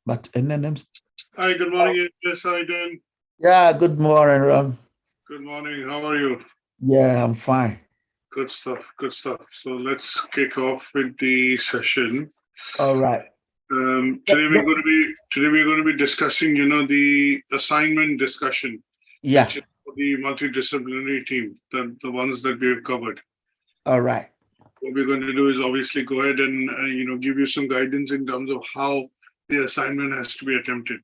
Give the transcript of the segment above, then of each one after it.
but NNM. Hi, good morning. Yes, how are you doing? Yeah, good morning, Ram. Good morning. How are you? Yeah, I'm fine. Good stuff. Good stuff. So let's kick off with the session. All right. Today we're going to be discussing, the assignment discussion. Yeah. Which is for the multidisciplinary team, the ones that we have covered. All right. What we're going to do is obviously go ahead and give you some guidance in terms of how the assignment has to be attempted.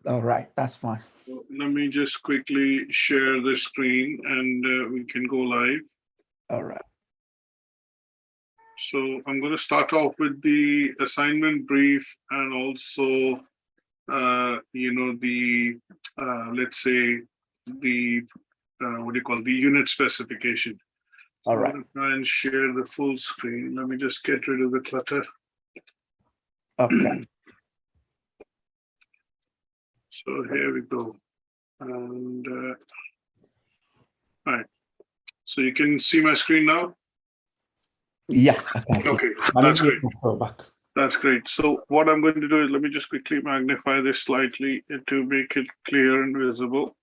All right, that's fine. So let me just quickly share the screen and we can go live. All right. So I'm going to start off with the assignment brief and also, let's say the, the unit specification. All right. I'm going to try and share the full screen. Let me just get rid of the clutter. Okay. So here we go. And all right. So you can see my screen now? Yeah, I can see. Okay, that's great. Back. That's great. So what I'm going to do is let me just quickly magnify this slightly to make it clear and visible.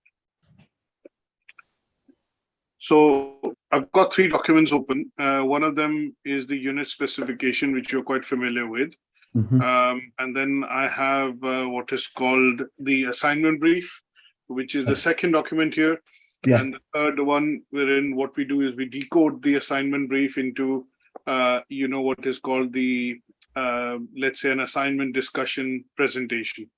So I've got 3 documents open. One of them is the unit specification, which you're quite familiar with. And then I have what is called the assignment brief, which is the second document here. Yeah. And the third one, wherein what we do is we decode the assignment brief into, what is called the, let's say, an assignment discussion presentation.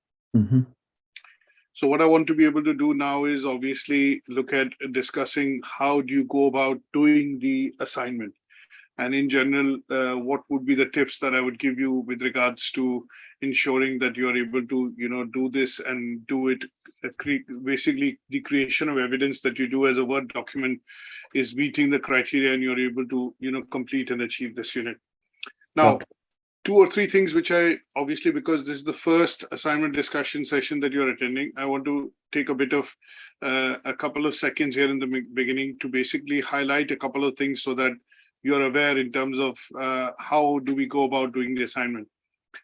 So what I want to be able to do now is obviously look at discussing how do you go about doing the assignment. And in general, what would be the tips that I would give you with regards to ensuring that you're able to, do this and do it. Basically, the creation of evidence that you do as a Word document is meeting the criteria and you're able to, complete and achieve this unit. Now, 2 or 3 things which I obviously, because this is the first assignment discussion session that you're attending, I want to take a bit of a couple of seconds here in the beginning to basically highlight a couple of things so that you're aware in terms of how do we go about doing the assignment.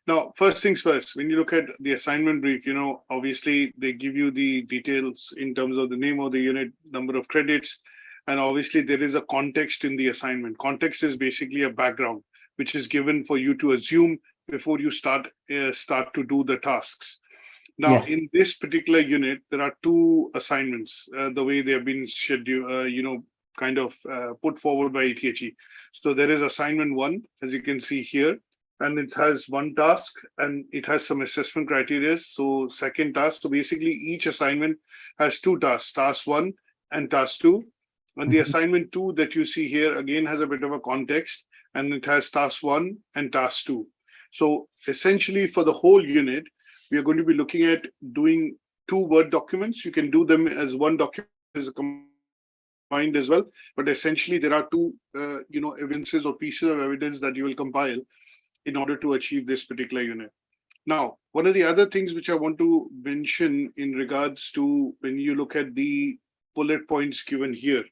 Now, first things first, when you look at the assignment brief, obviously they give you the details in terms of the name of the unit, number of credits, and obviously there is a context in the assignment. Context is basically a background, which is given for you to assume before you start to do the tasks. Now, in this particular unit, there are 2 assignments, the way they have been scheduled, put forward by ATHE. So there is assignment 1, as you can see here, and it has 1 task and it has some assessment criteria. So second task, so basically each assignment has 2 tasks, task 1 and task 2. And the assignment 2 that you see here again has a bit of a context, and it has task 1 and task 2. So essentially for the whole unit, we are going to be looking at doing 2 Word documents. You can do them as 1 document as a combined as well, but essentially there are 2 evidences or pieces of evidence that you will compile in order to achieve this particular unit. Now, one of the other things which I want to mention in regards to when you look at the bullet points given here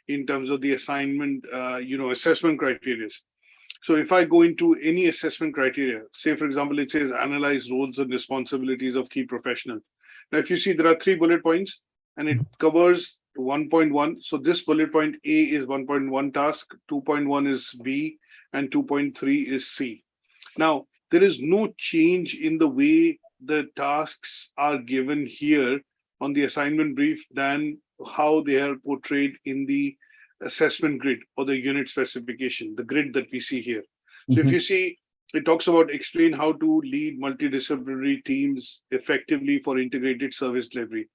in terms of the assignment, assessment criteria. So if I go into any assessment criteria, say, for example, it says analyze roles and responsibilities of key professionals. Now, if you see, there are 3 bullet points and it covers 1.1. So this bullet point A is 1.1 task, 2.1 is B, and 2.3 is C. Now, there is no change in the way the tasks are given here on the assignment brief than how they are portrayed in the assessment grid or the unit specification, the grid that we see here. So if you see, it talks about explain how to lead multidisciplinary teams effectively for integrated service delivery.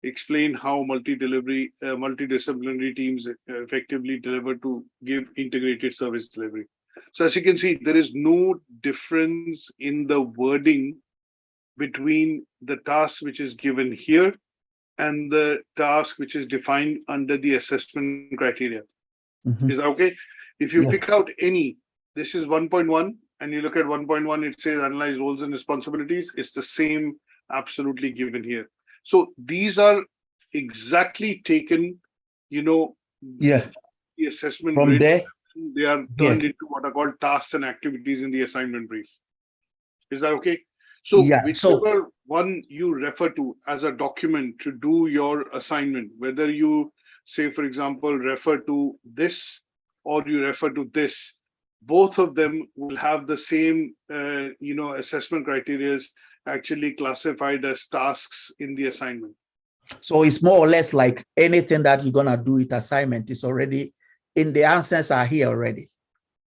Explain how multidisciplinary teams effectively deliver to give integrated service delivery. So as you can see, there is no difference in the wording between the task which is given here and the task which is defined under the assessment criteria. Is that okay? If you pick out any, this is 1.1, and you look at 1.1, it says analyze roles and responsibilities. It's the same absolutely given here. So these are exactly taken, the assessment from there. They are turned into what are called tasks and activities in the assignment brief. Is that okay? So Yeah. So whichever one you refer to as a document to do your assignment, whether you say, for example, refer to this or you refer to this, both of them will have the same, assessment criteria actually classified as tasks in the assignment. so it's more or less like anything that you're gonna do with assignment is already in the answers are here already.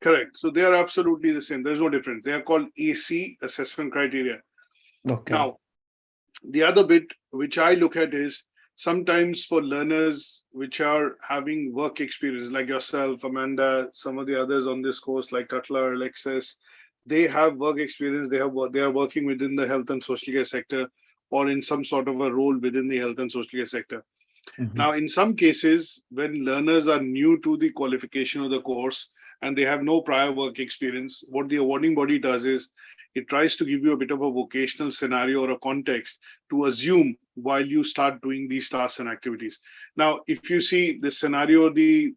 Correct. So they are absolutely the same. There's no difference. They are called AC, assessment criteria. Okay. Now, the other bit which I look at is sometimes for learners which are having work experience, like yourself, Amanda, some of the others on this course, like Cutler, Alexis, they have work experience. They are working within the health and social care sector or in some sort of a role within the health and social care sector. Mhm. Now, in some cases, when learners are new to the qualification of the course and they have no prior work experience, what the awarding body does is it tries to give you a bit of a vocational scenario or a context to assume while you start doing these tasks and activities. Now, if you see the scenario, the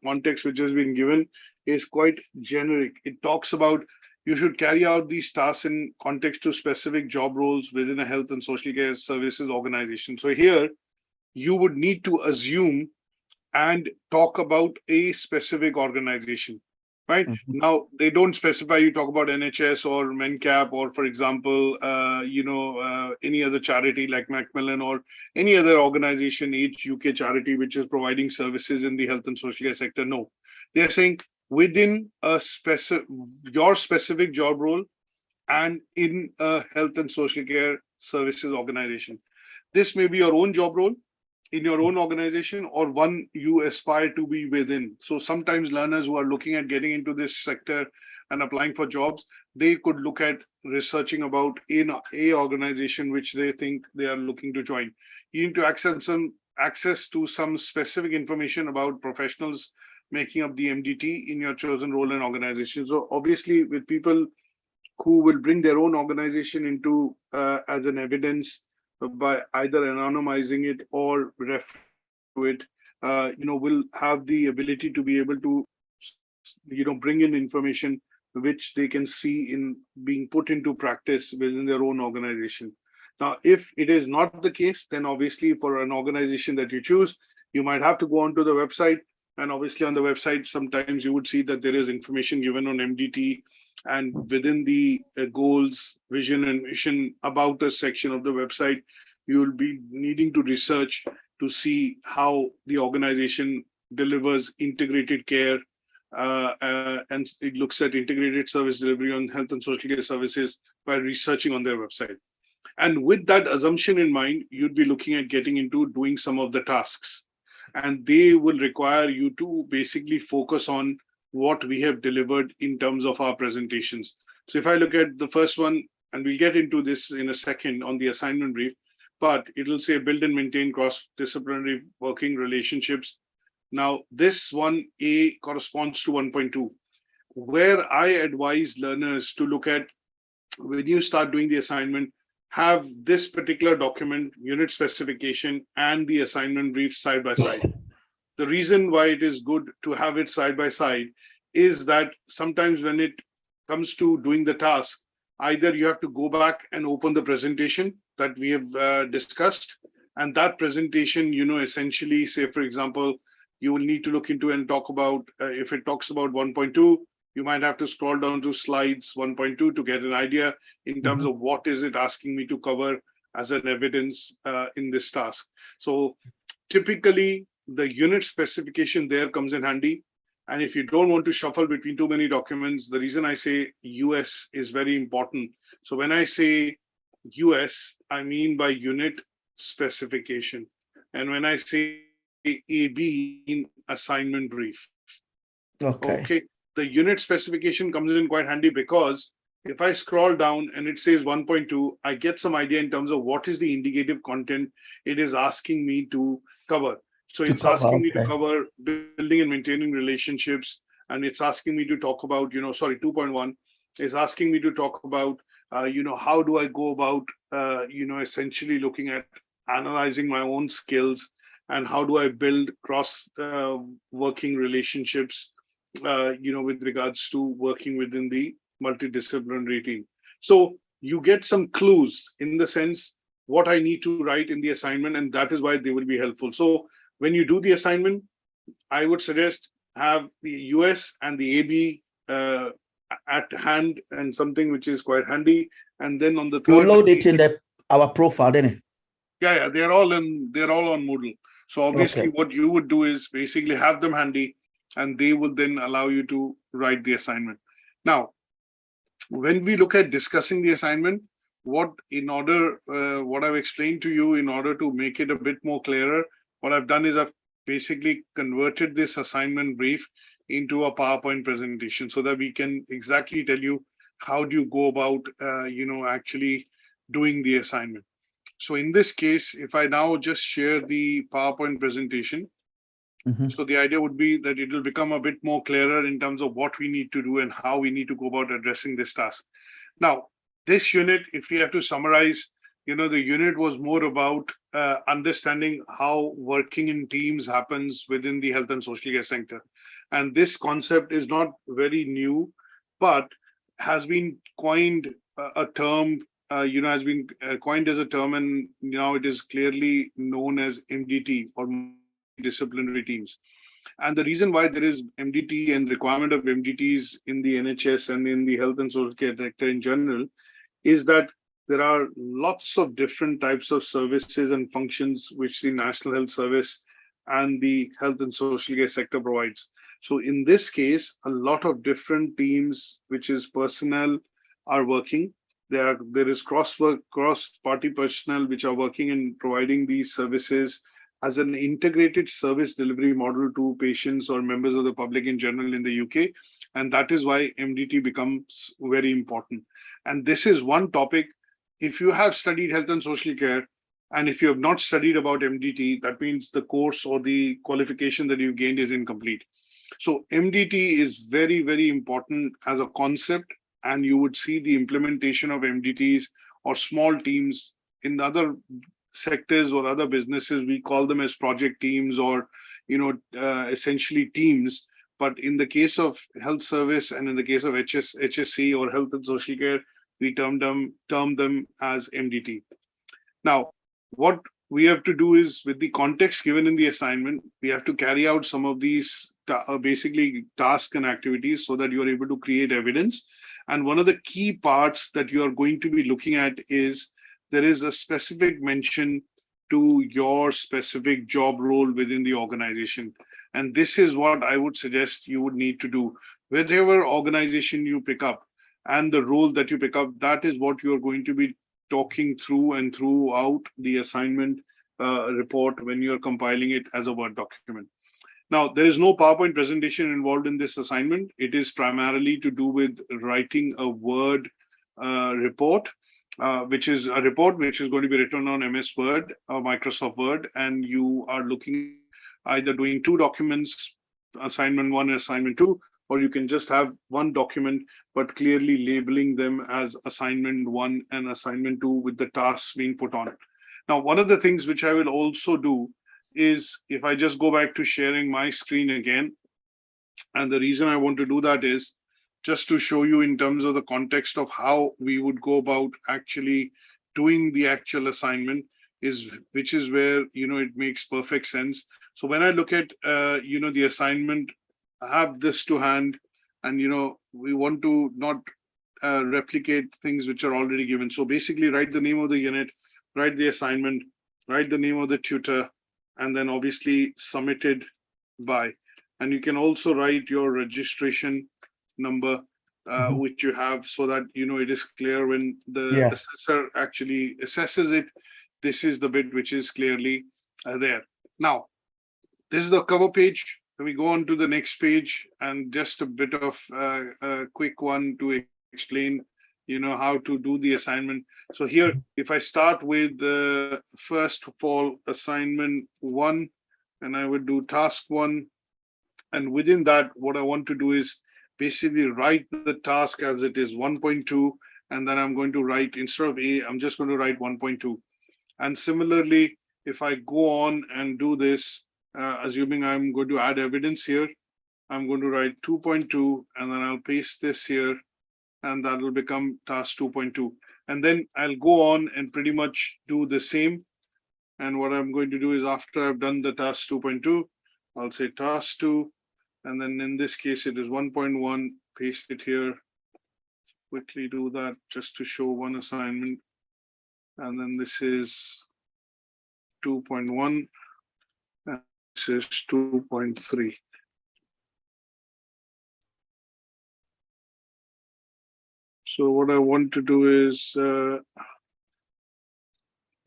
context which has been given is quite generic. It talks about you should carry out these tasks in context to specific job roles within a health and social care services organization. So here, you would need to assume and talk about a specific organization, right? Mhm. Now, they don't specify, you talk about NHS or MenCap, or for example, any other charity like Macmillan or any other organization, each UK charity, which is providing services in the health and social care sector. No, they're saying within your specific job role and in a health and social care services organization. This may be your own job role in your own organization or one you aspire to be within. So sometimes learners who are looking at getting into this sector and applying for jobs, they could look at researching about in a organization which they think they are looking to join. You need to access to some specific information about professionals making up the MDT in your chosen role and organization. So obviously with people who will bring their own organization into as an evidence by either anonymizing it or refer to it, will have the ability to be able to, bring in information which they can see in being put into practice within their own organization. Now, if it is not the case, then obviously for an organization that you choose, you might have to go onto the website. And obviously on the website, sometimes you would see that there is information given on MDT, and within the goals, vision, and mission about us section of the website, you will be needing to research to see how the organization delivers integrated care, and it looks at integrated service delivery on health and social care services by researching on their website. And with that assumption in mind, you'd be looking at getting into doing some of the tasks. And they will require you to basically focus on what we have delivered in terms of our presentations. So if I look at the first one, and we'll get into this in a second on the assignment brief, but it'll say build and maintain cross-disciplinary working relationships. Now, this one A corresponds to 1.2, where I advise learners to look at when you start doing the assignment, have this particular document, unit specification, and the assignment brief side by side. The reason why it is good to have it side by side is that sometimes when it comes to doing the task, either you have to go back and open the presentation that we have discussed, and that presentation, essentially, say, for example, you will need to look into and talk about, if it talks about 1.2, you might have to scroll down to slides 1.2 to get an idea in terms of what is it asking me to cover as an evidence in this task. So typically, the unit specification there comes in handy. And if you don't want to shuffle between too many documents, the reason I say US is very important. So when I say US, I mean by unit specification. And when I say AB, in assignment brief. Okay. The unit specification comes in quite handy because if I scroll down and it says 1.2, I get some idea in terms of what is the indicative content it is asking me to cover. So it's asking me to cover building and maintaining relationships, and it's asking me to talk about, 2.1 is asking me to talk about, how do I go about, essentially looking at analyzing my own skills and how do I build cross working relationships, with regards to working within the multidisciplinary team. So you get some clues in the sense what I need to write in the assignment, and that is why they will be helpful. So when you do the assignment, I would suggest have the US and the AB at hand, and something which is quite handy. And then on the third, you load it in our profile, didn't it? Yeah, they're all on Moodle. So obviously, what you would do is basically have them handy, and they will then allow you to write the assignment. Now, when we look at discussing the assignment, what I've explained to you, in order to make it a bit more clearer, what I've done is I've basically converted this assignment brief into a PowerPoint presentation so that we can exactly tell you how do you go about, actually doing the assignment. So in this case, if I now just share the PowerPoint presentation, so the idea would be that it will become a bit more clearer in terms of what we need to do and how we need to go about addressing this task. Now, this unit, if we have to summarize, the unit was more about understanding how working in teams happens within the health and social care sector. And this concept is not very new, but has been coined a term, has been coined as a term, and now it is clearly known as MDT, or disciplinary teams. And the reason why there is MDT and requirement of MDTs in the NHS and in the health and social care sector in general is that there are lots of different types of services and functions which the National Health Service and the health and social care sector provides. So in this case, a lot of different teams, which is personnel, are working. There is cross-party personnel which are working in providing these services as an integrated service delivery model to patients or members of the public in general in the UK. And that is why MDT becomes very important. And this is one topic, if you have studied health and social care, and if you have not studied about MDT, that means the course or the qualification that you've gained is incomplete. So MDT is very, very important as a concept, and you would see the implementation of MDTs or small teams in other sectors or other businesses. We call them as project teams or, essentially teams. But in the case of health service and in the case of HSC or health and social care, we term them as MDT. Now, what we have to do is, with the context given in the assignment, we have to carry out some of these basically tasks and activities so that you are able to create evidence. And one of the key parts that you are going to be looking at is there is a specific mention to your specific job role within the organization. And this is what I would suggest you would need to do. Whatever organization you pick up and the role that you pick up, that is what you're going to be talking through and throughout the assignment report when you're compiling it as a Word document. Now, there is no PowerPoint presentation involved in this assignment. It is primarily to do with writing a Word report, which is a report which is going to be written on MS Word or Microsoft Word, and you are looking either doing two documents, assignment 1 and assignment 2, or you can just have one document, but clearly labeling them as assignment 1 and assignment 2 with the tasks being put on it. Now, one of the things which I will also do is, if I just go back to sharing my screen again, and the reason I want to do that is just to show you in terms of the context of how we would go about actually doing the actual assignment, which is where, it makes perfect sense. So when I look at, the assignment, I have this to hand, and, we want to not replicate things which are already given. So basically write the name of the unit, write the assignment, write the name of the tutor, and then obviously submitted by. And you can also write your registration number, which you have, so that, it is clear when the assessor actually assesses it. This is the bit which is clearly there. Now, this is the cover page. We go on to the next page, and just a bit of a quick one to explain, how to do the assignment. So here, if I start with the first of all, assignment 1, and I would do task 1. And within that, what I want to do is basically write the task as it is 1.2. And then I'm going to write, instead of A, I'm just going to write 1.2. And similarly, if I go on and do this, assuming I'm going to add evidence here, I'm going to write 2.2, and then I'll paste this here, and that will become task 2.2. And then I'll go on and pretty much do the same. And what I'm going to do is after I've done the task 2.2, I'll say task 2. And then in this case, it is 1.1, paste it here. Quickly do that just to show one assignment. And then this is 2.1. And this is 2.3. So what I want to do is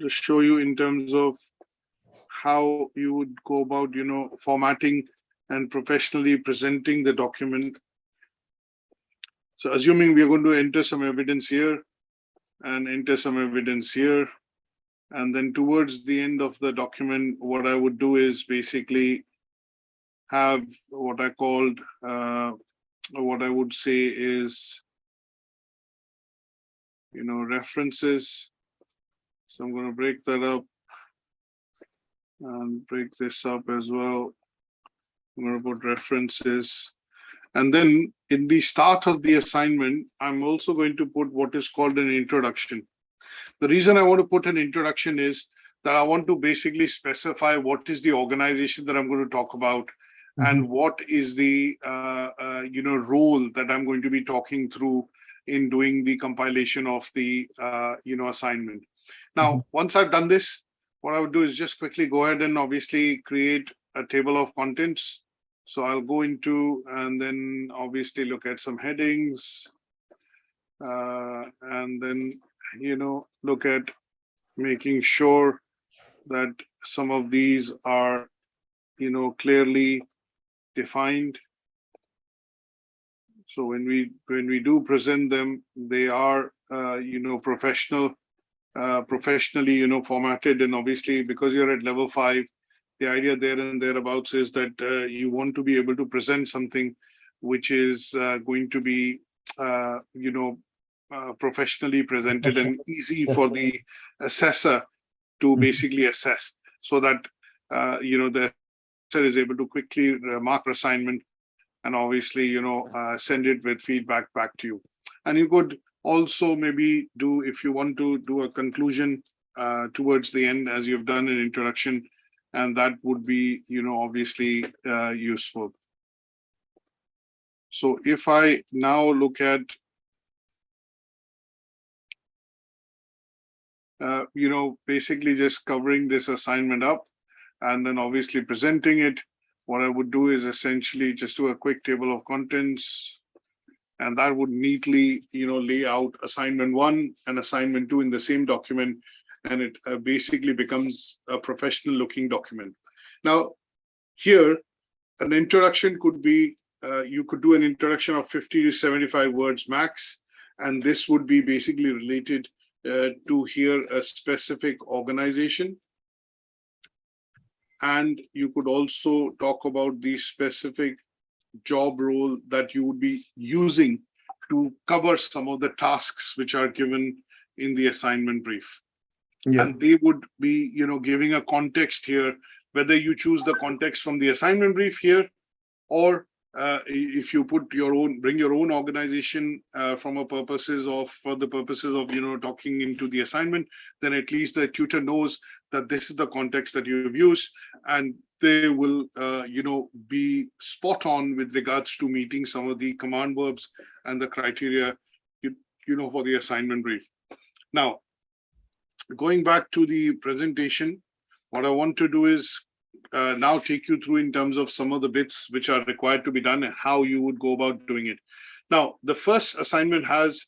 just show you in terms of how you would go about, formatting and professionally presenting the document. So assuming we are going to enter some evidence here and enter some evidence here, and then towards the end of the document, what I would do is basically have what I called, what I would say is, references. So I'm going to break that up and break this up as well. I'm going to put references. And then in the start of the assignment, I'm also going to put what is called an introduction. The reason I want to put an introduction is that I want to basically specify what is the organization that I'm going to talk about, and what is the role that I'm going to be talking through in doing the compilation of the assignment. Now, once I've done this, what I would do is just quickly go ahead and obviously create a table of contents. So I'll go into and then obviously look at some headings, and then look at making sure that some of these are clearly defined. So when we do present them, they are professionally formatted. And obviously, because you're at level 5, the idea there and thereabouts is that you want to be able to present something which is going to be professionally presented and easy for the assessor to basically assess, so that the assessor is able to quickly mark your assignment and obviously send it with feedback back to you. And you could also maybe do, if you want to do a conclusion towards the end, as you've done an introduction, and that would be obviously useful. So if I now look at basically just covering this assignment up and then obviously presenting it, what I would do is essentially just do a quick table of contents, and that would neatly lay out assignment 1 and assignment 2 in the same document, and it basically becomes a professional looking document. Now here, an introduction could be, you could do an introduction of 50 to 75 words max, and this would be basically related to here a specific organization. And you could also talk about the specific job role that you would be using to cover some of the tasks which are given in the assignment brief. Yeah. And they would be, giving a context here, whether you choose the context from the assignment brief here, or if you put your own, bring your own organization for the purposes of talking into the assignment, then at least the tutor knows that this is the context that you've used, and they will be spot on with regards to meeting some of the command verbs and the criteria for the assignment brief. Now, going back to the presentation, what I want to do is now take you through in terms of some of the bits which are required to be done and how you would go about doing it. Now, the first assignment has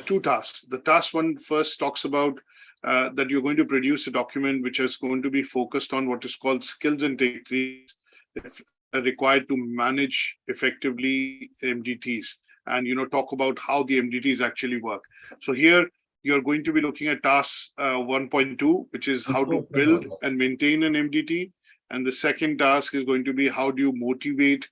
2 tasks. The task 1 first talks about that you're going to produce a document which is going to be focused on what is called skills and techniques required to manage effectively MDTs, and talk about how the MDTs actually work. So here you're going to be looking at task 1.2, which is how to build and maintain an MDT. And the second task is going to be how do you motivate,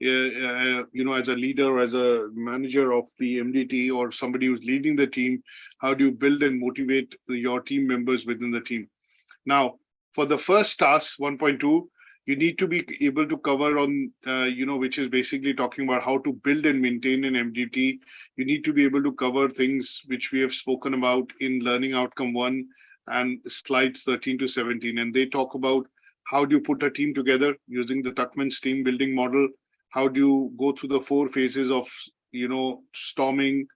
as a leader or as a manager of the MDT or somebody who's leading the team, how do you build and motivate your team members within the team? Now, for the first task, 1.2, You need to be able to cover on, which is basically talking about how to build and maintain an MDT. You need to be able to cover things which we have spoken about in Learning Outcome 1 and slides 13 to 17. And they talk about how do you put a team together using the Tuckman's team building model? How do you go through the 4 phases of, storming,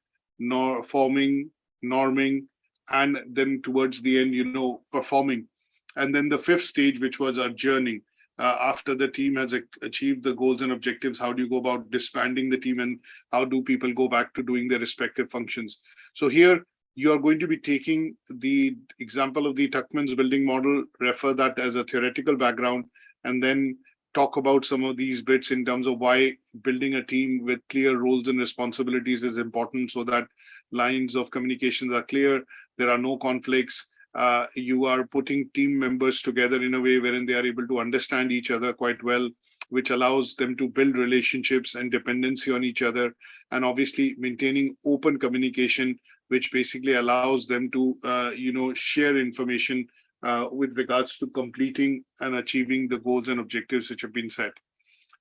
forming, norming, and then towards the end, performing. And then the 5th stage, which was adjourning. After the team has achieved the goals and objectives, how do you go about disbanding the team, and how do people go back to doing their respective functions? So here you are going to be taking the example of the Tuckman's building model, refer that as a theoretical background, and then talk about some of these bits in terms of why building a team with clear roles and responsibilities is important, so that lines of communications are clear, there are no conflicts. You are putting team members together in a way wherein they are able to understand each other quite well, which allows them to build relationships and dependency on each other, and obviously maintaining open communication, which basically allows them to, share information with regards to completing and achieving the goals and objectives which have been set.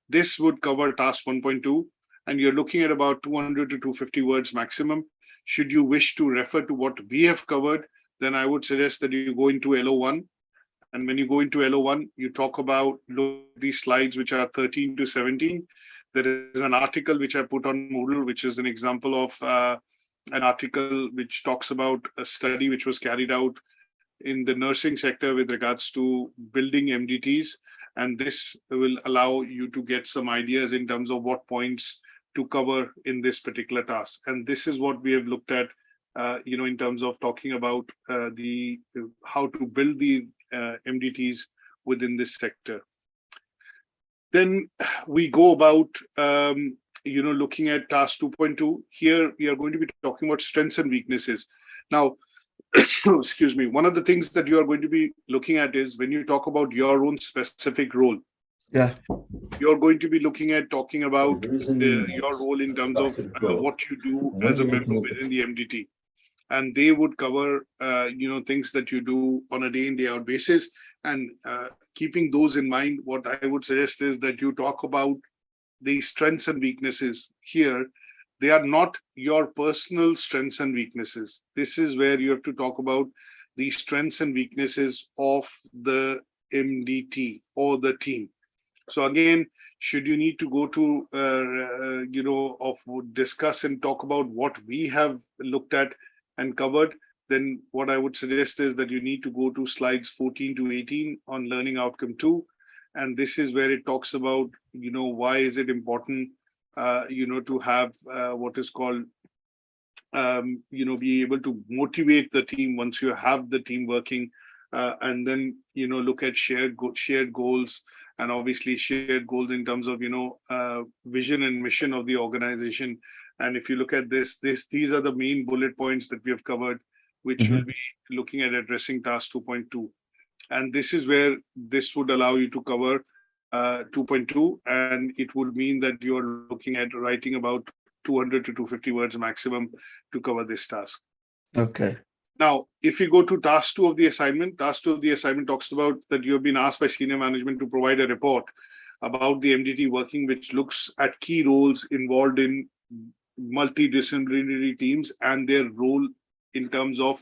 This would cover task 1.2, and you're looking at about 200 to 250 words maximum. Should you wish to refer to what we have covered, then I would suggest that you go into LO1. And when you go into LO1, you talk about these slides, which are 13 to 17. There is an article which I put on Moodle, which is an example of an article which talks about a study which was carried out in the nursing sector with regards to building MDTs. And this will allow you to get some ideas in terms of what points to cover in this particular task. And this is what we have looked at, in terms of talking about how to build the MDTs within this sector. Then we go about, looking at task 2.2. Here we are going to be talking about strengths and weaknesses. Now, excuse me, one of the things that you are going to be looking at is when you talk about your own specific role. Yeah. You're going to be looking at talking about your role in terms of what you do as a member within the MDT. And they would cover, things that you do on a day in, day out basis. And keeping those in mind, what I would suggest is that you talk about the strengths and weaknesses here. They are not your personal strengths and weaknesses. This is where you have to talk about the strengths and weaknesses of the MDT or the team. So again, should you need to go to, discuss and talk about what we have looked at and covered, then what I would suggest is that you need to go to slides 14 to 18 on Learning Outcome 2. And this is where it talks about, why is it important, to have what is called, be able to motivate the team once you have the team working, and then, look at shared goals, and obviously shared goals in terms of, vision and mission of the organization. And if you look at these are the main bullet points that we have covered, which will be looking at addressing task 2.2. And this is where this would allow you to cover 2.2, and it would mean that you're looking at writing about 200 to 250 words maximum to cover this task. Okay. Now, if you go to task 2 of the assignment, task 2 of the assignment talks about that you have been asked by senior management to provide a report about the MDT working, which looks at key roles involved in multidisciplinary teams and their role in terms of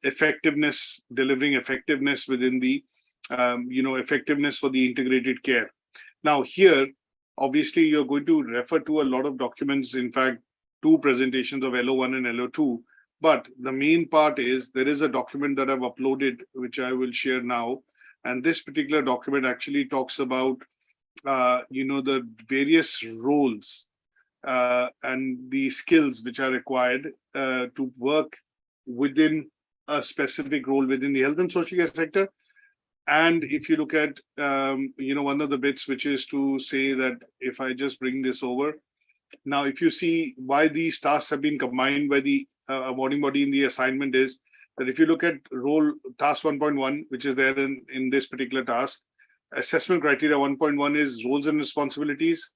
effectiveness, delivering effectiveness within the, effectiveness for the integrated care. Now here, obviously, you're going to refer to a lot of documents, in fact, 2 presentations of LO1 and LO2. But the main part is there is a document that I've uploaded, which I will share now. And this particular document actually talks about, the various roles and the skills which are required to work within a specific role within the health and social care sector. And if you look at, one of the bits, which is to say that if I just bring this over. Now, if you see why these tasks have been combined by the awarding body in the assignment is that if you look at role task 1.1, which is there in this particular task, assessment criteria 1.1 is roles and responsibilities.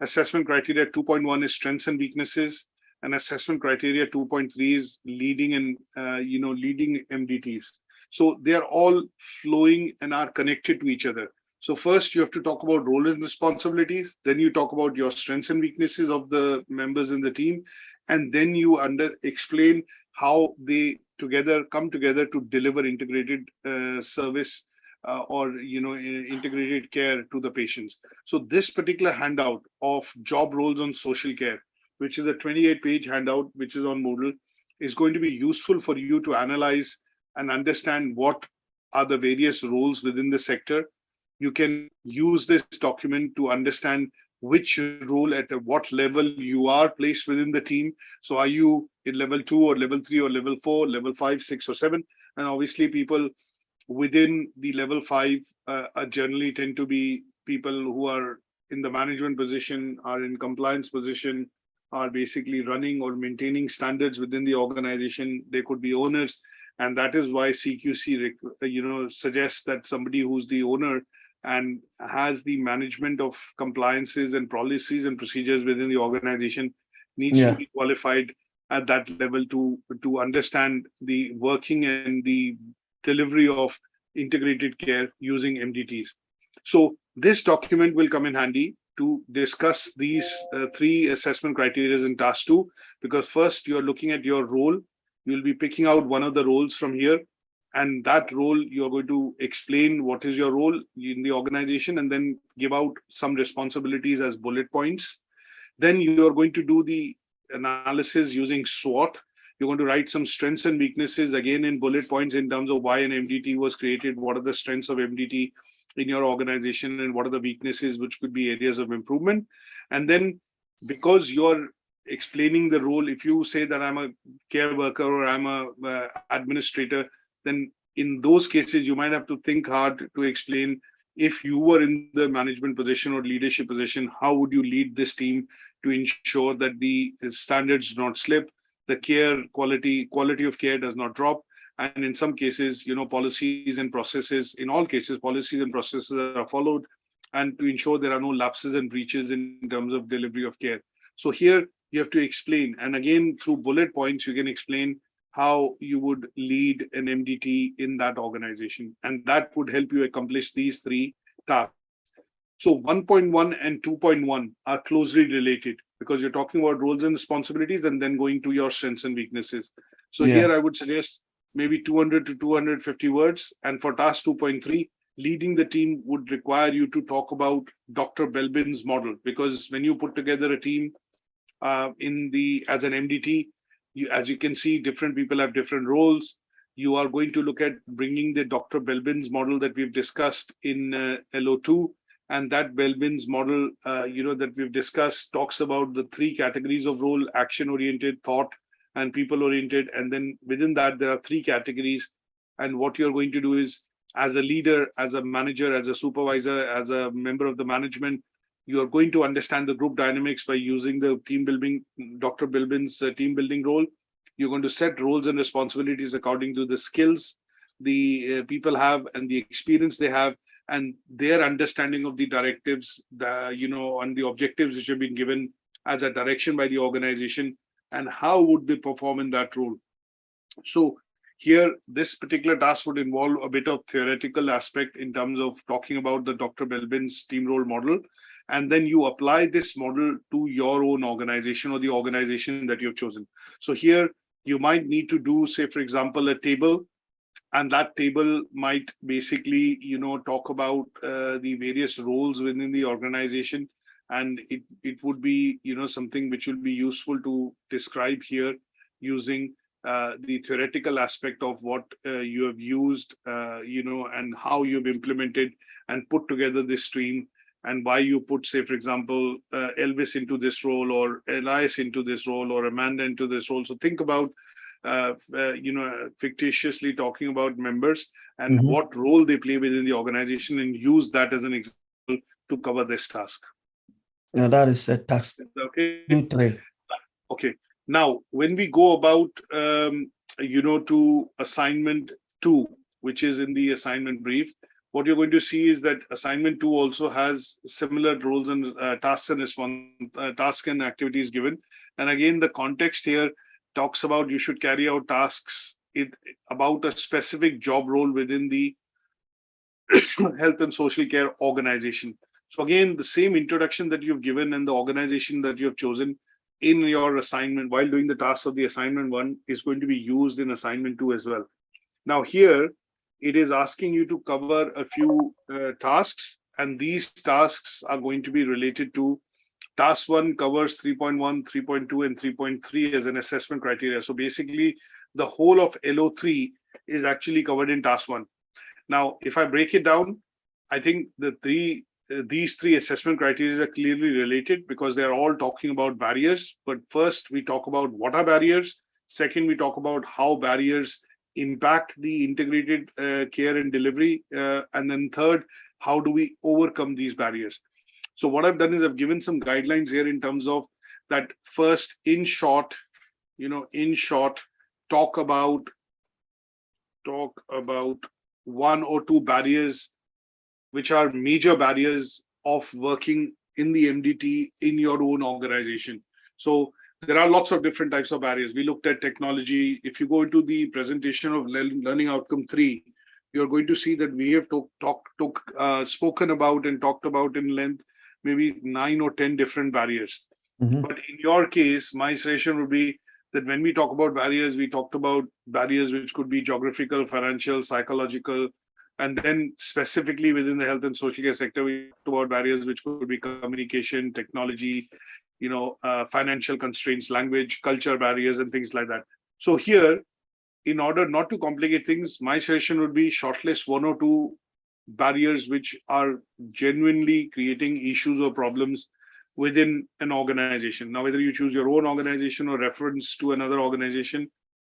Assessment criteria 2.1 is strengths and weaknesses. And assessment criteria 2.3 is leading and, leading MDTs. So they are all flowing and are connected to each other. So first you have to talk about roles and responsibilities. Then you talk about your strengths and weaknesses of the members in the team. And then you explain how they come together to deliver integrated service or integrated care to the patients. So this particular handout of job roles on social care, which is a 28-page handout, which is on Moodle, is going to be useful for you to analyze and understand what are the various roles within the sector. You can use this document to understand which role at what level you are placed within the team. So are you in level 2 or level 3 or level 4, level 5, 6 or 7? And obviously people within the level 5 generally tend to be people who are in the management position, are in compliance position, are basically running or maintaining standards within the organization. They could be owners. And that is why CQC suggests that somebody who's the owner and has the management of compliances and policies and procedures within the organization needs to be qualified at that level to understand the working and the delivery of integrated care using MDTs. So this document will come in handy to discuss these 3 assessment criteria in task 2, because first you're looking at your role. You'll be picking out one of the roles from here, and that role you're going to explain what is your role in the organization and then give out some responsibilities as bullet points. Then you're going to do the analysis using SWOT. You're going to write some strengths and weaknesses again in bullet points in terms of why an MDT was created, what are the strengths of MDT in your organization, and what are the weaknesses which could be areas of improvement. And then because you're explaining the role, if you say that I'm a care worker or I'm a administrator, then in those cases you might have to think hard to explain, if you were in the management position or leadership position, how would you lead this team to ensure that the standards do not slip, the care quality of care does not drop, and in some cases, policies and processes, in all cases, policies and processes are followed, and to ensure there are no lapses and breaches in terms of delivery of care. So here you have to explain, and again, through bullet points, you can explain how you would lead an MDT in that organization, and that would help you accomplish these 3 tasks. So 1.1 and 2.1 are closely related because you're talking about roles and responsibilities and then going to your strengths and weaknesses. So here I would suggest maybe 200 to 250 words. And for task 2.3, leading the team would require you to talk about Dr. Belbin's model, because when you put together a team as an MDT, as you can see, different people have different roles. You are going to look at bringing the Dr. Belbin's model that we've discussed in LO2. And that Belbin's model, that we've discussed talks about the 3 categories of role: action-oriented, thought, and people-oriented. And then within that, there are 3 categories. And what you're going to do is, as a leader, as a manager, as a supervisor, as a member of the management, you are going to understand the group dynamics by using the team building, Dr. Belbin's team building role. You're going to set roles and responsibilities according to the skills the people have and the experience they have, and their understanding of the directives, and the objectives which have been given as a direction by the organization, and how would they perform in that role. So here, this particular task would involve a bit of theoretical aspect in terms of talking about the Dr. Belbin's team role model. And then you apply this model to your own organization or the organization that you've chosen. So here, you might need to do, say, for example, a table. And that table might basically, talk about the various roles within the organization. And it would be, something which will be useful to describe here using the theoretical aspect of what you have used, and how you've implemented and put together this stream, and why you put, say, for example, Elvis into this role, or Elias into this role, or Amanda into this role. So think about fictitiously talking about members and what role they play within the organization, and use that as an example to cover this task. Yeah, that is a task. Okay. 2.3. Okay. Now, when we go about, to assignment 2, which is in the assignment brief, what you're going to see is that assignment 2 also has similar roles and tasks and activities given. And again, the context here talks about you should carry out tasks about a specific job role within the health and social care organization. So again, the same introduction that you've given and the organization that you've chosen in your assignment while doing the tasks of the assignment 1 is going to be used in assignment 2 as well. Now here, it is asking you to cover a few tasks, and these tasks are going to be related to task 1 covers 3.1, 3.2, and 3.3 as an assessment criteria. So basically, the whole of LO3 is actually covered in task 1. Now, if I break it down, I think these three assessment criteria are clearly related because they're all talking about barriers. But first, we talk about what are barriers. Second, we talk about how barriers impact the integrated care and delivery. And then third, how do we overcome these barriers? So what I've done is I've given some guidelines here in terms of that. First, in short, talk about 1 or 2 barriers which are major barriers of working in the MDT in your own organization. So there are lots of different types of barriers. We looked at technology. If you go into the presentation of learning outcome 3, you're going to see that we have spoken about and talked about in length maybe 9 or 10 different barriers. But in your case, my suggestion would be that when we talk about barriers, we talked about barriers which could be geographical, financial, psychological, and then specifically within the health and social care sector, we talked about barriers which could be communication, technology, financial constraints, language, culture barriers, and things like that. So here, in order not to complicate things, my suggestion would be shortlist 1 or 2 barriers which are genuinely creating issues or problems within an organization. Now, whether you choose your own organization or reference to another organization,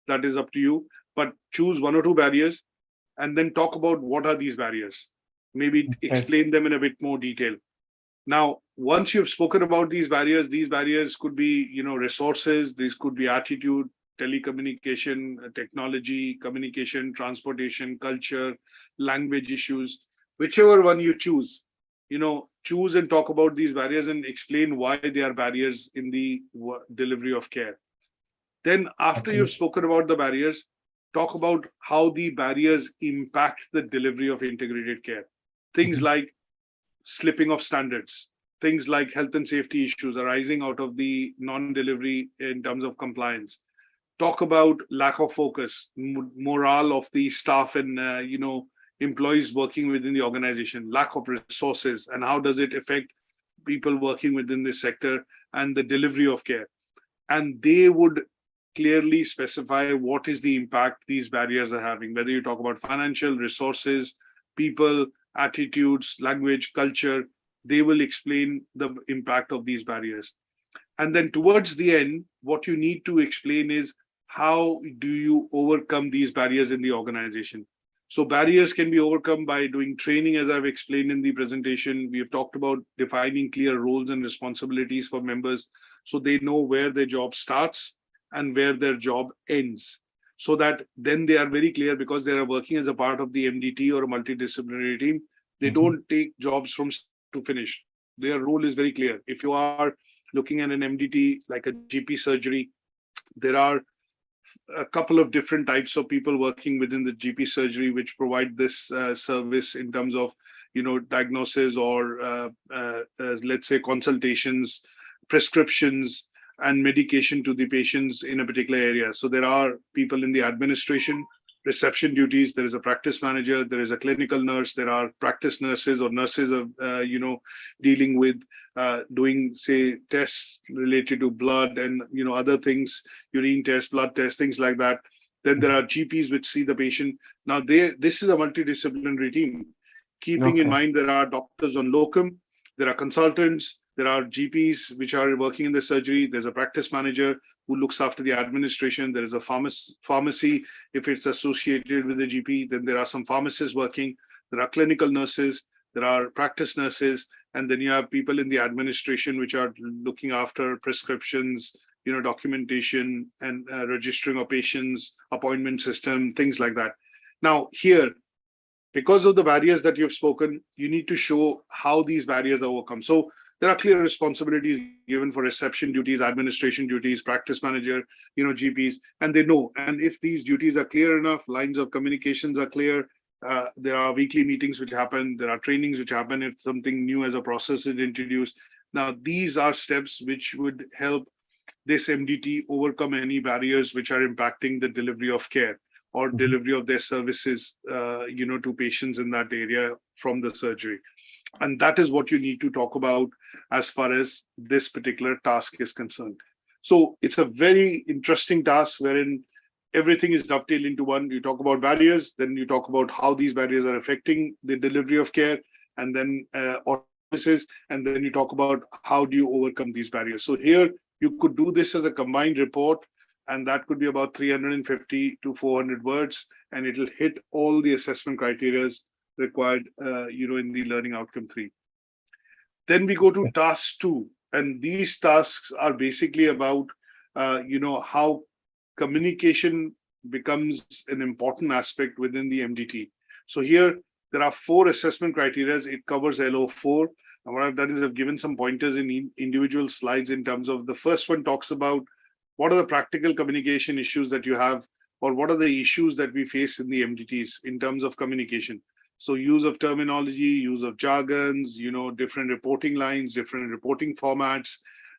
that is up to you. But choose 1 or 2 barriers and then talk about what are these barriers. Maybe explain them in a bit more detail. Now, once you've spoken about these barriers could be, resources, these could be attitude, telecommunication, technology, communication, transportation, culture, language issues, whichever one you choose, choose and talk about these barriers and explain why they are barriers in the delivery of care. Then after you've spoken about the barriers, talk about how the barriers impact the delivery of integrated care. Things like slipping of standards, things like health and safety issues arising out of the non-delivery in terms of compliance. Talk about lack of focus, morale of the staff and, employees working within the organization, lack of resources, and how does it affect people working within this sector and the delivery of care. And they would clearly specify what is the impact these barriers are having, whether you talk about financial, resources, people, attitudes, language, culture, they will explain the impact of these barriers. And then towards the end, what you need to explain is how do you overcome these barriers in the organization. So barriers can be overcome by doing training, as I've explained in the presentation. We have talked about defining clear roles and responsibilities for members so they know where their job starts and where their job ends. So that then they are very clear because they are working as a part of the MDT or a multidisciplinary team. They don't take jobs from start to finish. Their role is very clear. If you are looking at an MDT like a GP surgery, there are a couple of different types of people working within the GP surgery which provide this service in terms of, diagnosis or let's say consultations, prescriptions, and medication to the patients in a particular area. So there are people in the administration, reception duties, there is a practice manager, there is a clinical nurse, there are practice nurses or nurses of, dealing with doing, say, tests related to blood and, other things, urine tests, blood tests, things like that. Then there are GPs which see the patient. Now, this is a multidisciplinary team. Keeping in mind there are doctors on locum, there are consultants, there are GPs which are working in the surgery. There's a practice manager who looks after the administration. There is a pharmacy if it's associated with the GP. Then there are some pharmacists working. There are clinical nurses. There are practice nurses. And then you have people in the administration which are looking after prescriptions, documentation and registering of patients, appointment system, things like that. Now here, because of the barriers that you've spoken, you need to show how these barriers are overcome. So there are clear responsibilities given for reception duties, administration duties, practice manager, GPs, and they know. And if these duties are clear enough, lines of communications are clear, There are weekly meetings which happen. There are trainings which happen if something new as a process is introduced. Now, these are steps which would help this MDT overcome any barriers which are impacting the delivery of care or delivery of their services, to patients in that area from the surgery. And that is what you need to talk about as far as this particular task is concerned. So it's a very interesting task wherein everything is dovetailed into one. You talk about barriers, then you talk about how these barriers are affecting the delivery of care, and then or services, and then you talk about how do you overcome these barriers. So here you could do this as a combined report, and that could be about 350 to 400 words, and it'll hit all the assessment criteria required, in the learning outcome 3. Then we go to task 2, and these tasks are basically about, how communication becomes an important aspect within the MDT. So here there are 4 assessment criteria. It covers LO4. And what I've done is I've given some pointers in individual slides in terms of the first one talks about what are the practical communication issues that you have, or what are the issues that we face in the MDTs in terms of communication. So use of terminology, use of jargons, different reporting lines, different reporting formats,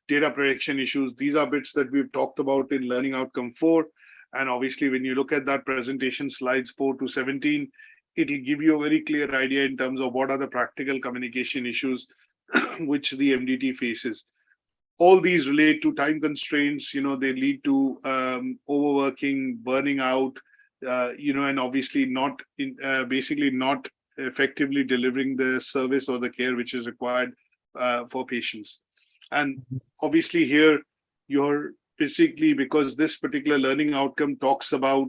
data protection issues. These are bits that we've talked about in learning outcome 4. And obviously, when you look at that presentation, slides 4 to 17, it'll give you a very clear idea in terms of what are the practical communication issues which the MDT faces. All these relate to time constraints, they lead to overworking, burning out, and obviously not effectively delivering the service or the care which is required for patients. And obviously here, you're basically, because this particular learning outcome talks about,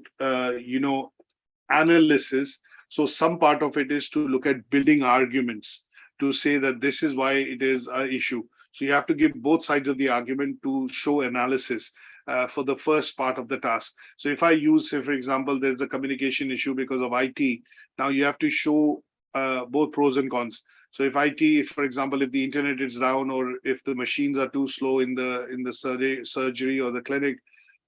analysis. So some part of it is to look at building arguments to say that this is why it is an issue. So you have to give both sides of the argument to show analysis for the first part of the task. So if I use, say, for example, there's a communication issue because of IT, now you have to show both pros and cons. So if IT, for example, if the internet is down or if the machines are too slow in the surgery or the clinic,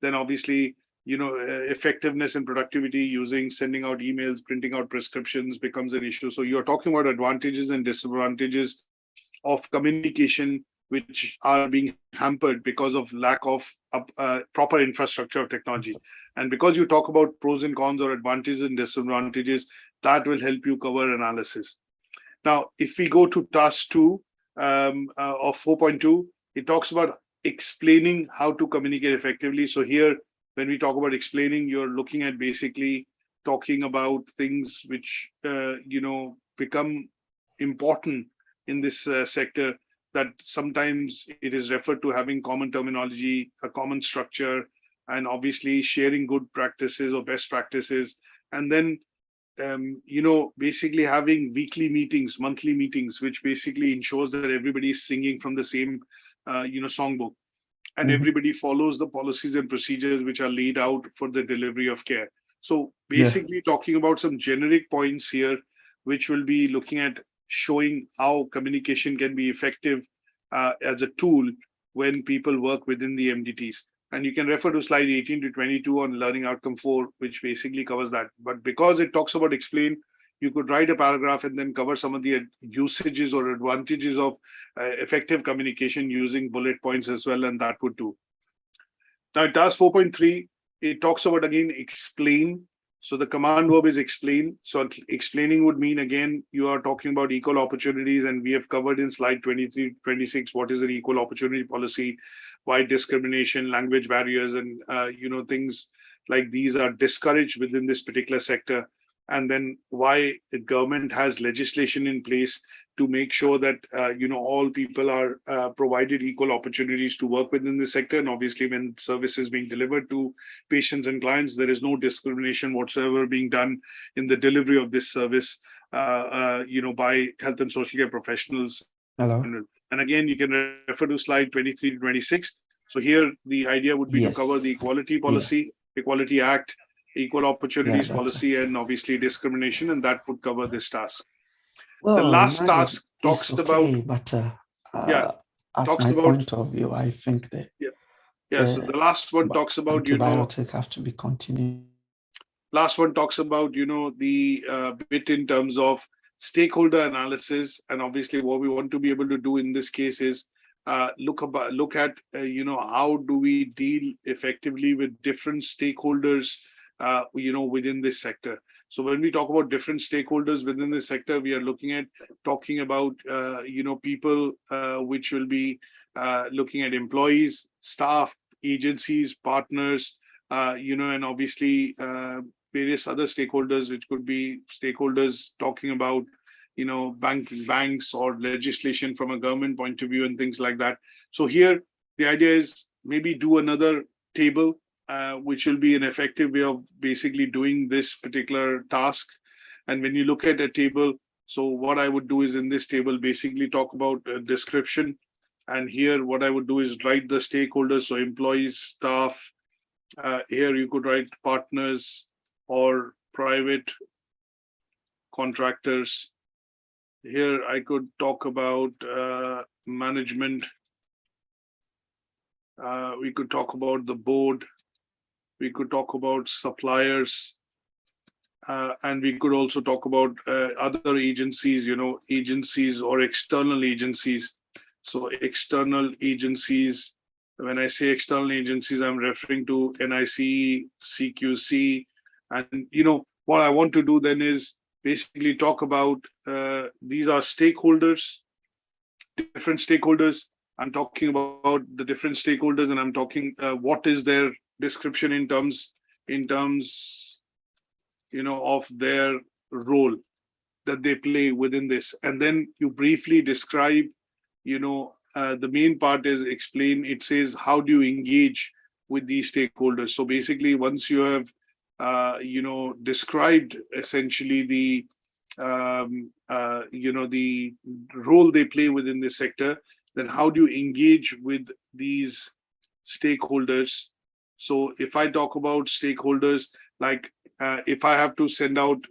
then obviously, effectiveness and productivity sending out emails, printing out prescriptions becomes an issue. So you're talking about advantages and disadvantages of communication, which are being hampered because of lack of proper infrastructure of technology. And because you talk about pros and cons or advantages and disadvantages, that will help you cover analysis. Now, if we go to task 2 of 4.2, it talks about explaining how to communicate effectively. So here, when we talk about explaining, you're looking at basically talking about things which, become important in this sector, that sometimes it is referred to having common terminology, a common structure, and obviously sharing good practices or best practices. And then, basically having weekly meetings, monthly meetings, which basically ensures that everybody is singing from the same, songbook. And everybody follows the policies and procedures which are laid out for the delivery of care. So basically talking about some generic points here, which will be looking at showing how communication can be effective as a tool when people work within the MDTs. And you can refer to slide 18 to 22 on learning outcome 4, which basically covers that. But because it talks about explain, you could write a paragraph and then cover some of the usages or advantages of effective communication using bullet points as well, and that would do. Now, in task 4.3, it talks about, again, explain. So the command verb is explain. So explaining would mean, again, you are talking about equal opportunities, and we have covered in slide 23, 26, what is an equal opportunity policy, why discrimination, language barriers, and things like these are discouraged within this particular sector. And then why the government has legislation in place to make sure that all people are provided equal opportunities to work within the sector. And obviously, when service is being delivered to patients and clients, there is no discrimination whatsoever being done in the delivery of this service, by health and social care professionals. Hello. And again, you can refer to slide 23 to 26. So here, the idea would be to cover the equality policy, Equality Act, equal opportunities policy, and obviously discrimination, and that would cover this task. Well, the last task talks about as my point of view, I think that so the last one talks about antibiotic have to be continued. Last one talks about, the bit in terms of stakeholder analysis. And obviously what we want to be able to do in this case is look at, how do we deal effectively with different stakeholders, within this sector. So when we talk about different stakeholders within this sector, we are talking about, people which will be looking at employees, staff, agencies, partners, and obviously various other stakeholders, which could be stakeholders talking about, banks or legislation from a government point of view and things like that. So here, the idea is maybe do another table, which will be an effective way of basically doing this particular task. And when you look at a table, so what I would do is in this table, basically talk about a description. And here, what I would do is write the stakeholders, so employees, staff. Here you could write partners or private contractors. Here I could talk about management. We could talk about the board. We could talk about suppliers. And we could also talk about other agencies, agencies or external agencies. So external agencies, when I say external agencies, I'm referring to NICE, CQC. And, what I want to do then is basically talk about these are stakeholders, different stakeholders. I'm talking about the different stakeholders, and I'm talking what is their description in terms, of their role that they play within this. And then you briefly describe, the main part is explain. It says, how do you engage with these stakeholders? So basically, once you have, described essentially the, the role they play within this sector, then how do you engage with these stakeholders? So if I talk about stakeholders, like if I have to send out,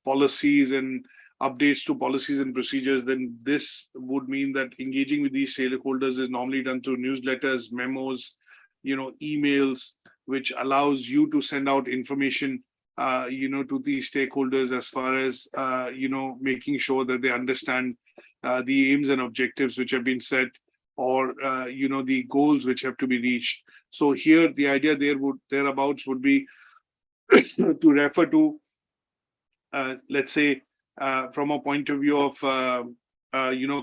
policies and updates to policies and procedures, then this would mean that engaging with these stakeholders is normally done through newsletters, memos, emails, which allows you to send out information, to these stakeholders as far as, making sure that they understand the aims and objectives which have been set, or, the goals which have to be reached. So here, the idea thereabouts would be to refer to, let's say, from a point of view of,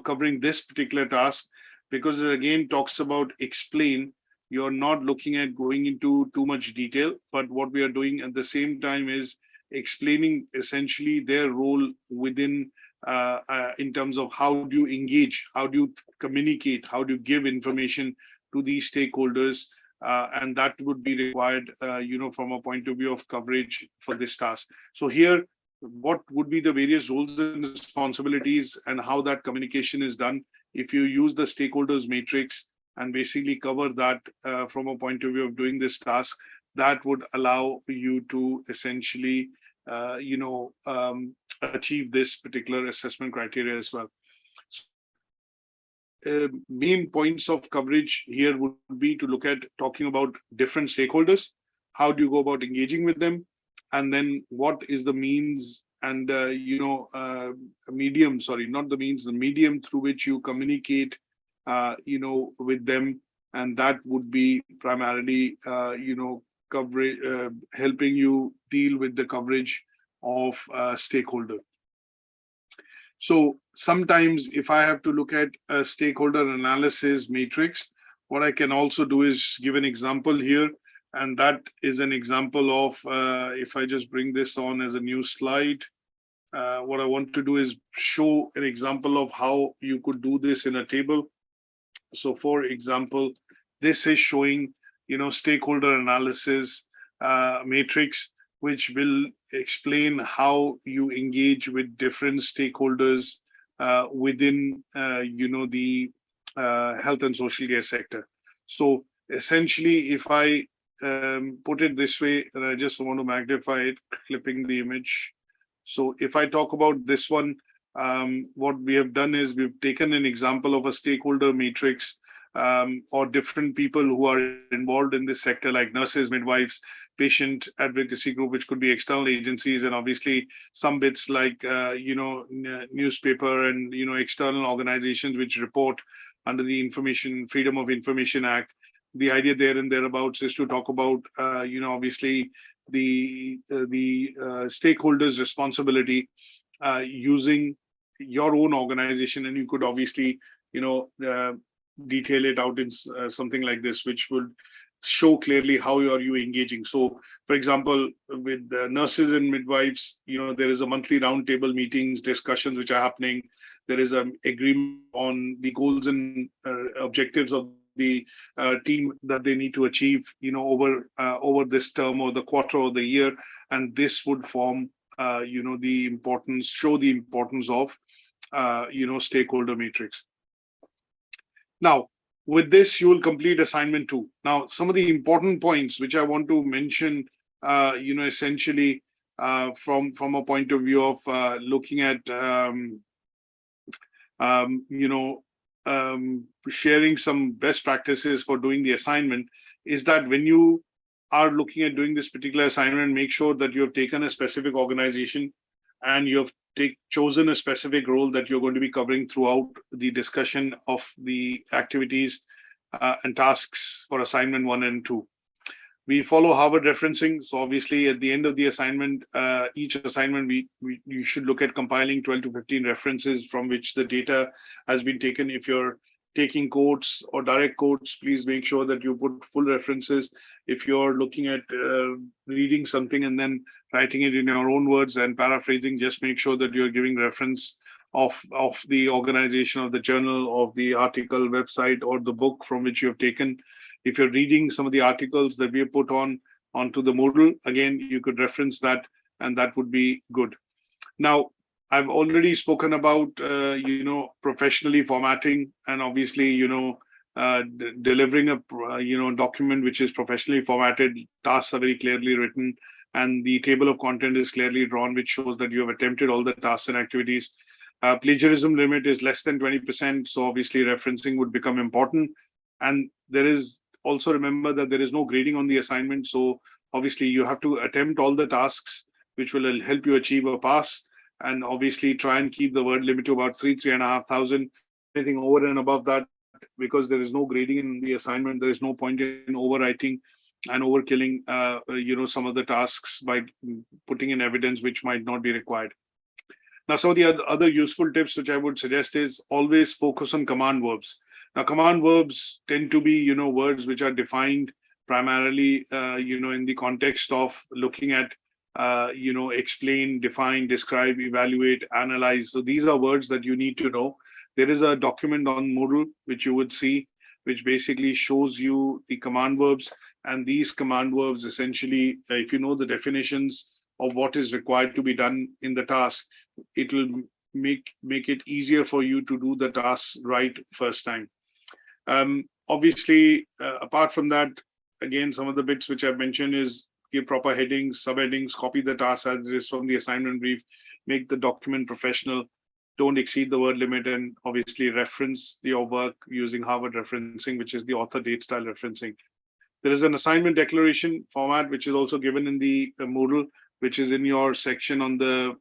covering this particular task, because it again talks about explain. You're not looking at going into too much detail, but what we are doing at the same time is explaining essentially their role within, in terms of how do you engage, how do you communicate, how do you give information to these stakeholders, and that would be required, from a point of view of coverage for this task. So here, what would be the various roles and responsibilities and how that communication is done? If you use the stakeholders matrix and basically cover that from a point of view of doing this task, that would allow you to essentially, achieve this particular assessment criteria as well. Main points of coverage here would be to look at talking about different stakeholders. How do you go about engaging with them? And then what is the means and, medium, sorry, not the means, the medium through which you communicate, with them. And that would be primarily, coverage, helping you deal with the coverage of stakeholder. So sometimes if I have to look at a stakeholder analysis matrix, what I can also do is give an example here. And that is an example of, if I just bring this on as a new slide, what I want to do is show an example of how you could do this in a table. So for example, this is showing, stakeholder analysis matrix, which will explain how you engage with different stakeholders within, the health and social care sector. So essentially, if I put it this way, and I just want to magnify it, clipping the image. So if I talk about this one, what we have done is we've taken an example of a stakeholder matrix, or different people who are involved in this sector, like nurses, midwives, patient advocacy group, which could be external agencies, and obviously some bits like, newspaper and, external organizations which report under the Freedom of Information Act. The idea there and thereabouts is to talk about, obviously the stakeholders' responsibility using your own organization, and you could obviously, detail it out in something like this, which would show clearly how are you engaging. So, for example, with nurses and midwives, there is a monthly roundtable meetings, discussions which are happening. There is an agreement on the goals and objectives of the team that they need to achieve, over this term or the quarter or the year, and this would form, show the importance of, stakeholder matrix. Now, with this, you will complete assignment 2. Now, some of the important points which I want to mention, essentially from a point of view of looking at, sharing some best practices for doing the assignment, is that when you are looking at doing this particular assignment, make sure that you have taken a specific organization and you have chosen a specific role that you're going to be covering throughout the discussion of the activities and tasks for assignment 1 and 2. We follow Harvard referencing. So obviously at the end of the assignment, each assignment, you should look at compiling 12 to 15 references from which the data has been taken. If you're taking quotes or direct quotes, please make sure that you put full references. If you're looking at reading something and then writing it in your own words and paraphrasing, just make sure that you're giving reference of the organization, of the journal, of the article, website, or the book from which you have taken. If you're reading some of the articles that we have put onto the Moodle, again, you could reference that, and that would be good. Now, I've already spoken about, professionally formatting, and obviously, delivering a, document which is professionally formatted. Tasks are very clearly written, and the table of content is clearly drawn, which shows that you have attempted all the tasks and activities. Plagiarism limit is less than 20%, so obviously referencing would become important. And there is also, remember that there is no grading on the assignment, so obviously you have to attempt all the tasks which will help you achieve a pass, and obviously try and keep the word limit to about 3,500. Anything over and above that, because there is no grading in the assignment, there is no point in overwriting and overkilling, some of the tasks by putting in evidence which might not be required. Now, some of the other useful tips which I would suggest is always focus on command verbs. Now, command verbs tend to be, words which are defined primarily, in the context of looking at, explain, define, describe, evaluate, analyze. So these are words that you need to know. There is a document on Moodle which you would see, which basically shows you the command verbs. And these command verbs, essentially, if you know the definitions of what is required to be done in the task, it will make it easier for you to do the task right first time. Obviously, apart from that, again, some of the bits which I've mentioned is give proper headings, subheadings, copy the task as it is from the assignment brief, make the document professional, don't exceed the word limit, and obviously reference your work using Harvard referencing, which is the author date style referencing. There is an assignment declaration format, which is also given in the Moodle, which is in your section on the,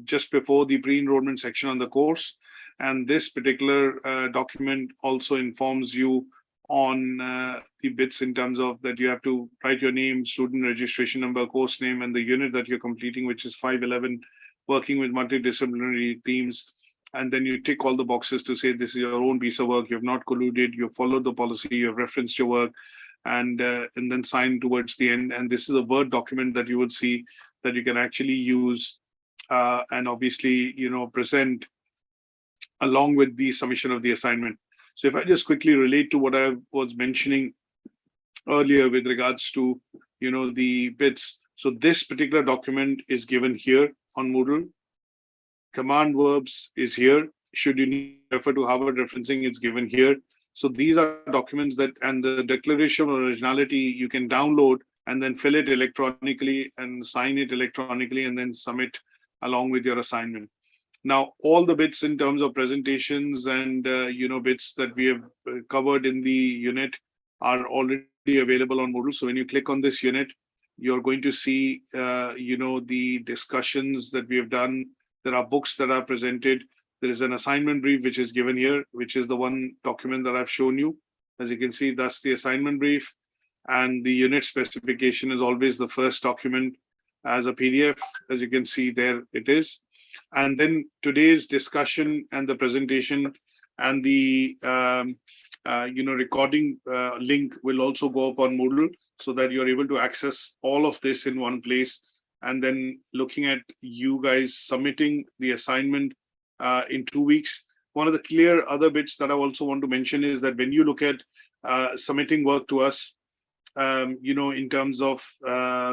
just before the pre-enrollment section on the course. And this particular document also informs you on the bits in terms of that you have to write your name, student registration number, course name, and the unit that you're completing, which is 511, working with multidisciplinary teams. And then you tick all the boxes to say this is your own piece of work. You have not colluded, you have followed the policy, you have referenced your work, and then sign towards the end. And this is a Word document that you would see that you can actually use and obviously, present along with the submission of the assignment. So if I just quickly relate to what I was mentioning earlier with regards to, the bits. So this particular document is given here on Moodle. Command verbs is here. Should you need to refer to Harvard referencing, it's given here. So these are documents that, and the declaration of originality, you can download and then fill it electronically and sign it electronically and then submit along with your assignment. Now, all the bits in terms of presentations and bits that we have covered in the unit are already available on Moodle. So when you click on this unit, you're going to see the discussions that we have done. There are books that are presented. There is an assignment brief which is given here, which is the one document that I've shown you. As you can see, that's the assignment brief. And the unit specification is always the first document as a PDF. As you can see, there it is. And then today's discussion and the presentation and the recording link will also go up on Moodle, so that you're able to access all of this in one place. And then looking at you guys submitting the assignment in 2 weeks. One of the clear other bits that I also want to mention is that when you look at submitting work to us, in terms of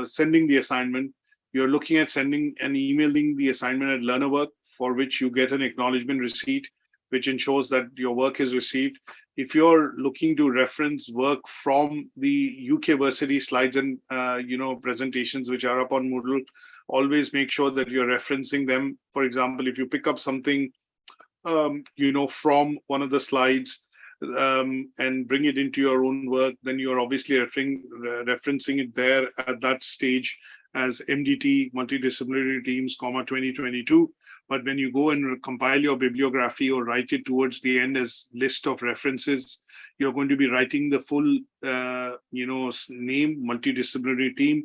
sending the assignment, you're looking at sending and emailing the assignment at learner work, for which you get an acknowledgement receipt, which ensures that your work is received. If you're looking to reference work from the UK Versity slides and presentations which are up on Moodle, always make sure that you're referencing them. For example, if you pick up something from one of the slides and bring it into your own work, then you're obviously referencing it there at that stage as MDT, Multidisciplinary Teams, 2022. But when you go and compile your bibliography or write it towards the end as list of references, you're going to be writing the full, name, multidisciplinary team,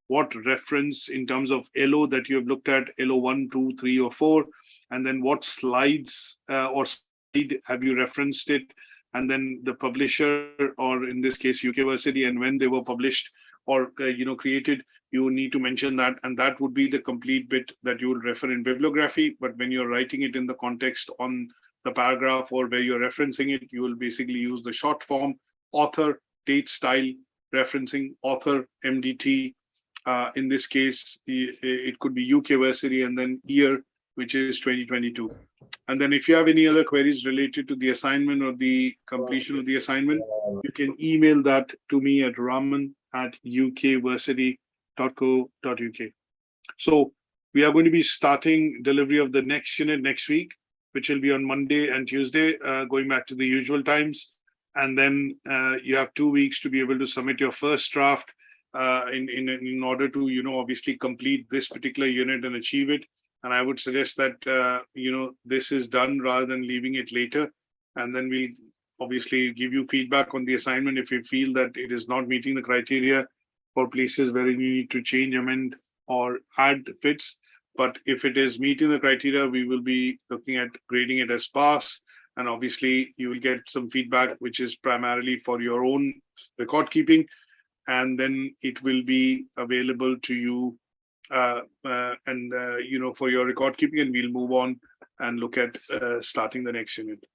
what reference in terms of LO that you have looked at, LO 1, 2, 3, or 4, and then what slides or slide have you referenced it, and then the publisher, or in this case, UK Versity, and when they were published or created. You need to mention that, and that would be the complete bit that you will refer in bibliography. But when you're writing it in the context on the paragraph or where you're referencing it, you will basically use the short form, author, date, style, referencing, author, MDT. In this case, it could be UK Versity, and then year, which is 2022. And then if you have any other queries related to the assignment or the completion of the assignment, you can email that to me at raman@ukversity.co.uk. So we are going to be starting delivery of the next unit next week, which will be on Monday and Tuesday, going back to the usual times. And then you have 2 weeks to be able to submit your first draft in order to, obviously complete this particular unit and achieve it. And I would suggest that, this is done rather than leaving it later. And then we'll obviously give you feedback on the assignment if you feel that it is not meeting the criteria for places where you need to change, amend, or add bits. But if it is meeting the criteria, we will be looking at grading it as pass. And obviously, you will get some feedback, which is primarily for your own record keeping. And then it will be available to you for your record keeping, and we'll move on and look at starting the next unit.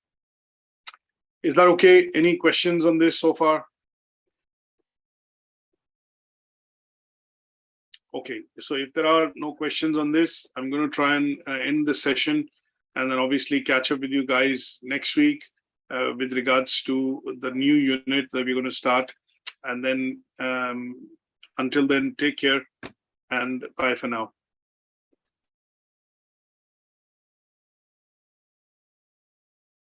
Is that okay? Any questions on this so far? Okay, so if there are no questions on this, I'm going to try and end the session, and then obviously catch up with you guys next week with regards to the new unit that we're going to start. And then until then, take care and bye for now.